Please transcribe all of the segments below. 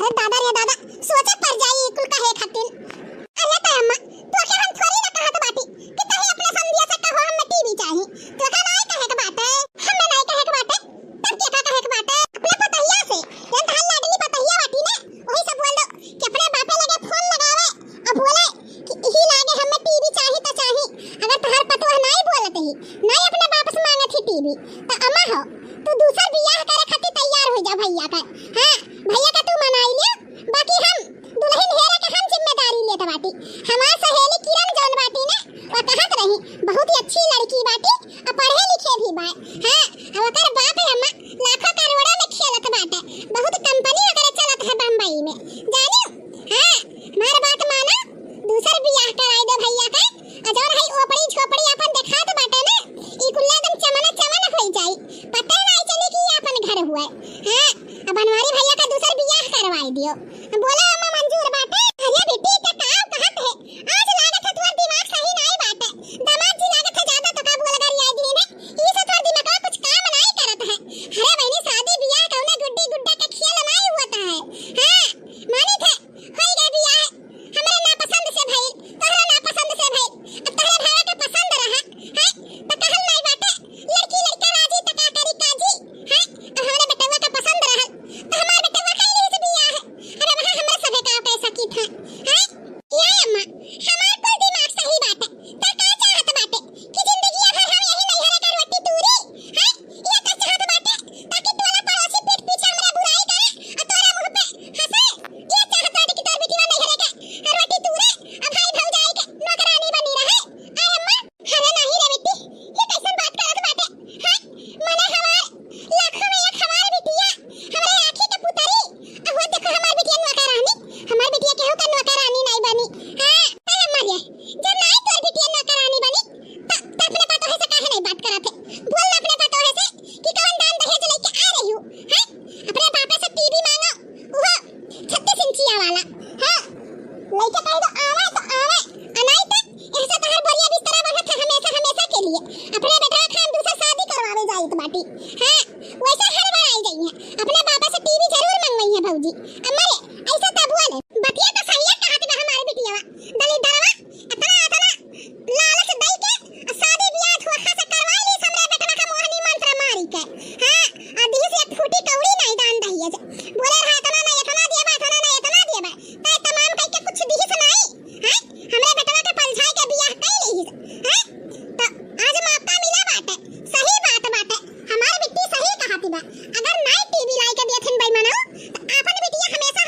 अरे दादा रे दादा सोचे पड़ जाई कुल का है खातिर। अरे त अम्मा तो के हम थोड़ी ना कहत बाटी कि तही अपने समझिया से कहो हम टीवी चाही। तो का नहीं कहे के बात है, हमें नहीं कहे के बात है, तब के का कहे के बात है अपने पतहिया से। जन धान लाडली पतहिया बाटी ना वही सब बोल दो कि अपने बापे लगे फोन लगावे अब बोले कि यही लागे हमें टीवी चाही त चाही। अगर तहर पतवा नहीं बोलत ही नहीं अपने बाप से मांगत ही टीवी त अम्मा हो तू दूसर बियाह करे खातिर तैयार हो जा भैया का। हां भैया का तू मनाई ले, बाकी हम दुल्हन हेरे के हम जिम्मेदारी लेत बाटी। हमार सहेली किरण जौन बाटी ना वो कहत रही बहुत ही अच्छी लड़की बाटी और पढ़े लिखे भी बा। हां और ओकर बाप है अम्मा लाखों करोड़ों में खेलत बाटे, बहुत कंपनी वगैरह चलत है बम्बई में जानी। हां हमार बात माना दूसर बियाह कराई दे भैया का। और जौन है ओपड़ी झोपड़ी अपन देखात बाटे ना ई कुल्ला एकदम चमना चमन हो जाई, पता नहीं चली कि अपन घर हुआ। हां अब बनवारी भैया का दूसर बियाह करवाई दियो। बोला अम्मा मंजूर बाटे। अरे बेटी का काम कहत है आज लागत है तोर दिमाग सही नहीं बाटे। दामाद जी लागत है ज्यादा तो का बोल कर आई दी ने ई से तोर दिमाग का कुछ काम नहीं करत है। अरे बहनी शादी बियाह कौने गुड्डी गुड्डा का खेल नहीं होता है। हां मानी थे होई गए बियाह हमरा ना पसंद से भइल तोहरा ना पसंद से भइल अब तोहरा भाई के पसंद रहा। हां त कहल नहीं बाटे लड़की लड़का राजी त का करी काजी। हां अब हमरा बेटवा का पसंद रहल त हमार बेटवा खैली से बियाह है। अरे वहां हमरा सबे का पैसा की था। हां ये अम्मा हमार पर दिमाग सही बाटे त का चाहत बाटे कि जिंदगी भर हम यही नहीं हरे का रोटी दूरी। हां ये का चाहत बाटे ताकि तोला पड़ोसी पीठ पीछे हमरा बुराई करे और तोरा मुंह पे हंसे। ये चाहत बाटे कि तोर बेटीवा नहीं हरे का रोटी दूरे और भाई भौजाई के नौकरानी बनी रहे। आय अम्मा हरे नहीं रे बेटी ये कैसन बात करत बाटे। हां मने हमार लाखों में एक हमार बिटिया हमरे आंखी के पुतरी अब वो देखो हमार बिटिया नौकरानी हमार बिटिया केहू का नौकरानी नहीं बनी। हां अरे अम्मा रे जब नहीं तोर बिटिया नौकरानी बनी त अपने पतो है से काहे नहीं बात करत है। बोल ना अपने पतो है से कि कौन दान दहेज लेके आ रही हो। हां अपने पापा से टीवी मांगो वो 36 इंचिया वाला। हां लेके कह दो आवे तो आवे अनाई तक ऐसा तहर बढ़िया बिस्तर बनत है हमेशा हमेशा के लिए। अपने बेटा खान दूसरा शादी करवावे जाई तो बाटी। हां वैसा हर बार आई गई है अपने पापा से टीवी जरूर मंगवाई है भौजी। अम्मा रे ऐसा तब बोले बतिया का सही कहत बा हमारी बिटिया दलिदरवा इतना इतना लालच दई के शादी ब्याह धोखा से करवाई ली हमरे बेटवा का मोहनी मंत्र मारी के। हां और दी से एक फूटी कौड़ी नहीं दान दहिए बोले रहा इतना नहीं इतना दिए बा इतना नहीं इतना दिए बा त तमाम कह के कुछ दिहिस नहीं। हां हमरे बेटवा के परछाई के ब्याह कई लीहिस। हां तो आज मौका मिला बाटे सही बात बाटे हमार बिट्टी सही कहत बा। अगर नहीं टीवी लाई के देथिन भाई मनो तो आपन बिटिया हमेशा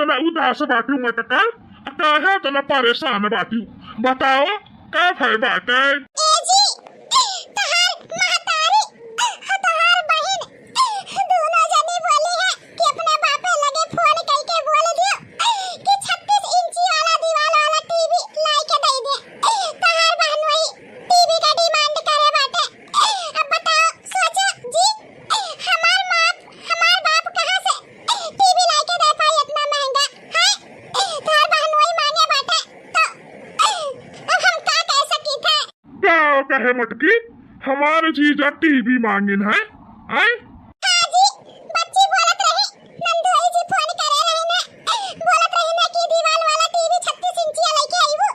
इतना उदास बाटू मत कर, काहे इतना परेशान बाटू, बताओ का भय बाटे? ए जी तहार महतारी तहार बहन दोनों जनी बोली है कि अपने बापे लगे फोन करके बोल दियो कि 36 इंची वाला दीवार वाला टीवी लाई के दे दे। तहार बहन वही टीवी का डिमांड करे बाटे। अब बताओ सोचो जी, हमार बाप कहां से टीवी लाई के दे पाई इतना महंगा है? तहार बहन वही मांगे बाटे, तो अब हम का कह सकी थे? क्या कहे मटकी, हमारे जीजा टीवी मांगिन है? आए हाँ जी, बच्ची बोलत रही, नंदोई जी फोन करे रही ने, बोलत रही ने कि दीवार वाला टीवी 36 इंची लेके आईबू,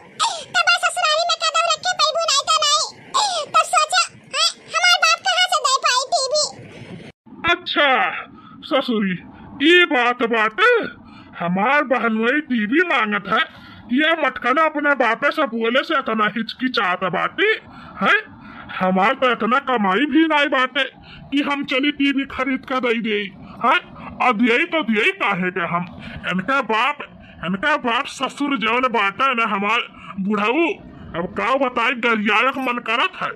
तब ससुराली में कदम रख के पैबू नहीं तो नहीं। तो सोचा हमार बाप कहां से दे पाई टीवी? अच्छा ससुरी, ये बात बाटे, हमार बहनोई टीवी मांगत है, ये मटकना अपने बापे से बोले से इतना हिचकिचात बाटी है? हमार तो इतना कमाई भी नहीं बाटे कि हम चली टीवी खरीद कर दे है। और दियई तो दियई काहे के हम, इनका बाप ससुर जौन बाटे ना हमार बुढ़ऊ, अब का बताई गरियाक मन करत है?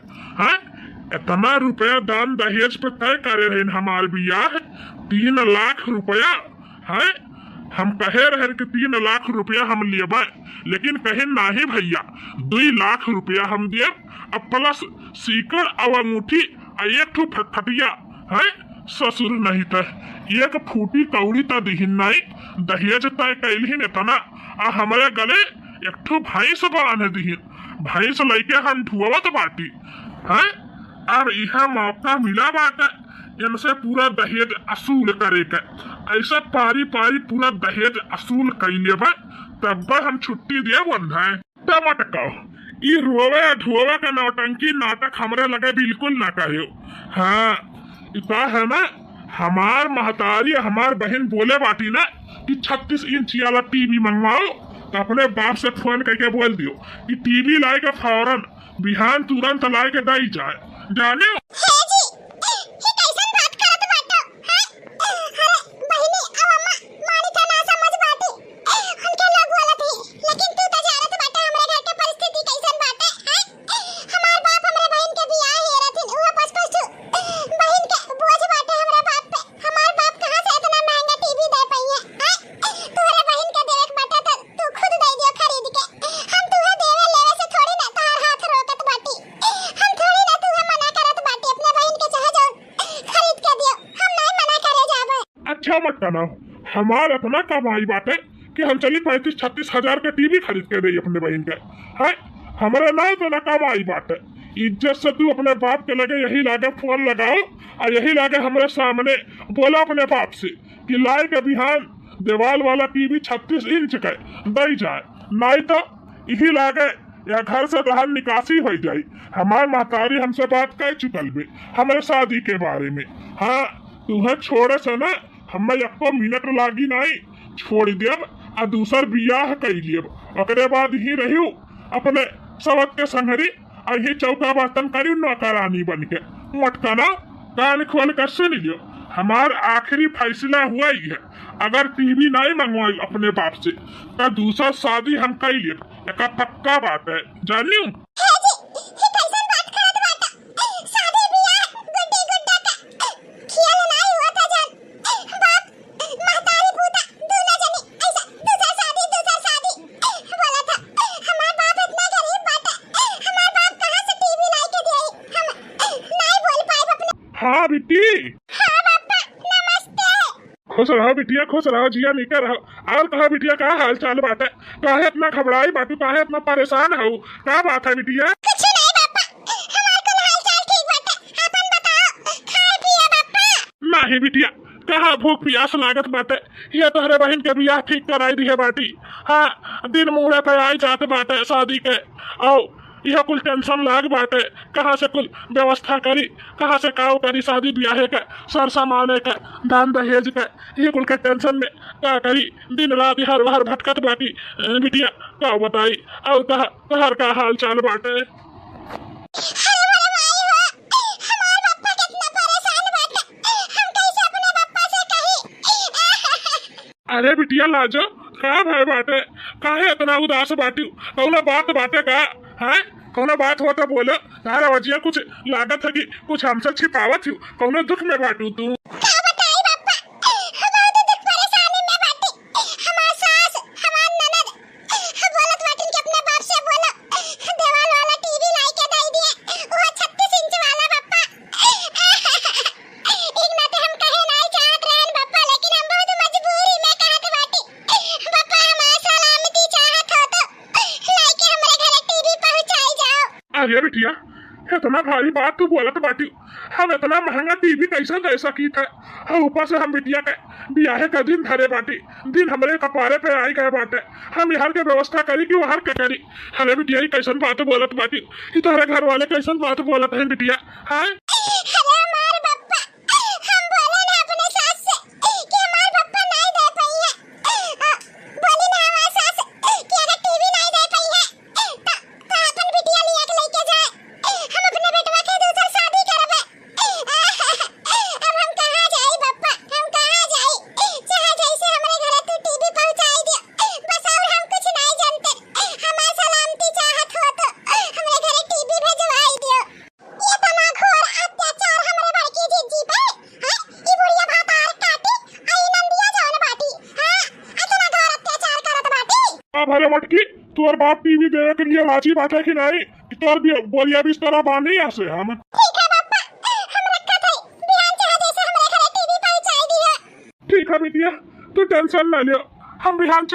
इतना रुपया दान दहेज पे तय करे रहे हमार बियाह, 3 लाख रुपया है। हम कहे रहे कि 3 लाख रुपया हम लेबे, लेकिन कहे नाही भैया, 2 लाख रुपया हम दिए, अब प्लस सीकर और अंगूठी और एक ठो फटफटिया है। ससुर नहीं तो एक फूटी कौड़ी तो दिहिन नहीं, दहेज तय कैलहिन इतना, और हमारे गले एक ठो भैंस बांध दिहिन, भैंस लेके हम ढुआवत बाटी है। अब यह मौका मिला बाटे इनसे पूरा दहेज असूल करे के, ऐसा पारी पारी पूरा दहेज असूल कैले बा, तब हम छुट्टी दिया बंधा टमट कहो। ये रोवे ढोवे का नौटंकी नाटक हमरे लगे बिल्कुल ना कहो। हाँ इतना है ना, हमार महतारी हमार बहन बोले बाटी ना कि 36 इंची वाला टीवी मंगवाओ, तो अपने बाप से फोन करके बोल दियो कि टीवी लाए के फौरन बिहान तुरंत लाए के दई जाए, जाने मत करना। हमारा इतना कमाई बात है कि हम चली 35-36 हजार का टीवी खरीद के दे अपने बहन के है। हमारा ना तो ना कमाई बात है, इज्जत से तू अपने बाप के लगे यही लागे फोन लगाओ और यही लागे हमारे सामने बोला अपने बाप से कि लाए के बिहान दीवार वाला टीवी 36 इंच का दई जाए, नहीं तो यही लागे या घर से बाहर निकासी हो जाए। हमारे महतारी हमसे बात कर चुकल बे हमारे शादी के बारे में। हाँ तुम्हें छोड़े से ना हमें एको मिनट लागी नहीं, छोड़ देव और दूसर बियाह कर लेब, ओकरे बाद ही रही अपने सबक के संगरी और ही चौका बर्तन करी नौकरानी बन के। मटकाना कान खोल कर सुन लियो, हमार आखिरी फैसला हुआ ही है, अगर टीवी नहीं मंगवाई अपने बाप से तो दूसरा शादी हम कर लेब, एक पक्का बात है, जानियो। हाँ बिटी, हाँ पापा नमस्ते। खुश रहो बिटिया, खुश रहो, जिया निकल रहो। और कहा बिटिया का हाल चाल बात है, काहे इतना घबराई बाटू, काहे इतना परेशान हो, क्या बात है बिटिया? कुछ नहीं पापा, हमार को हाल चाल ठीक बाटे, अपन बताओ खाए पिए पापा? नहीं बिटिया, कहाँ भूख प्यास लागत बाटे, ये तोहरे बहन के बियाह ठीक कराई दी है बाटी। हाँ दिन मुहूर्त पे आई जाते बाटे शादी के, और यह कुल टेंशन लाग बाटे, कहाँ से कुल व्यवस्था करी, कहाँ से काव करी शादी ब्याहे का, सर सामाने का, दान दहेज का, ये कुल के टेंशन में क्या करी, दिन रात हर बार भटकत बाटी। बिटिया का बताई और कहर का हाल चाल बाटे? अरे बिटिया लाजो का भय बाटे, काहे इतना उदास बाटी? कौना बात बाटे का? हैं कौना बात हो तो बोलो। तारा वजिया कुछ लागत है कि कुछ हमसे छिपावत हूँ, कौना दुख में बाटू तू? का बताई बापा, बहुत दुख परेशानी में बाटी। हमार सास, हमार ननद बोलत बाटिन कि अपने बाप से बोलो देवाल वाला टीवी लाई के दे दिए, वो 36 इंच वाला बापा। एक ना तो हम कहे नहीं चाहत रहन बापा, लेकिन हम बहुत मजबूरी में कहत बाटी। बापा हमार सलामती चाहत हो तो लाई के हमरे घरे टीवी पहुंचाई जाओ। अरे बिटिया इतना भारी बात तू बोलत बाटी, हम इतना महंगा टीवी कैसे दे सकी थे? और ऊपर से हम बिटिया के बियाहे का दिन धरे बाटी, दिन हमरे कपारे पे आई गए बाटे, हम यहाँ के व्यवस्था करी कि वहां के करी। अरे बिटिया ये कैसन बात बोलत बाटी? ये तुम्हारे घर वाले कैसन बात बोलत है बिटिया? हाँ अरे हमार बप्पा, हम बोले ना अपने सास से कि हमार बप्पा नहीं दे पाई है। बोली ना हमार सास कि अगर टीवी नहीं दे पाई है तो अपन बिटिया लिया के लेके जाए, हम अपने बेटवा के दूसर शादी करबे। अब हम कहाँ जाई बप्पा, हम कहाँ जाई? चाहे जैसे हमारे घरे तू टीवी पहुंचाई दे, बस और हम कुछ नहीं जानते। हमार सलामती चाहत हो तो हमारे घरे टीवी भेजवाई दियो। ये तना घोर अत्याचार हमरे बड़की जीजी पे, हां ई बुढ़िया भातार काटी आई नंदिया जौन बाटी, हां इतना घोर अत्याचार करत बाटी। अब हरे मटकी तोर बाप टीवी देने के लिए राजी बात है कि नहीं? कि तोर भी बोलिया भी इस तरह बांधी ऐसे हम? ठीक है बापा, हम रखत है बिहान चाहे जैसे हमरे घरे टीवी पहुंचाई दियो। ठीक है बिटिया तू टेंशन न लियो, हम बिहान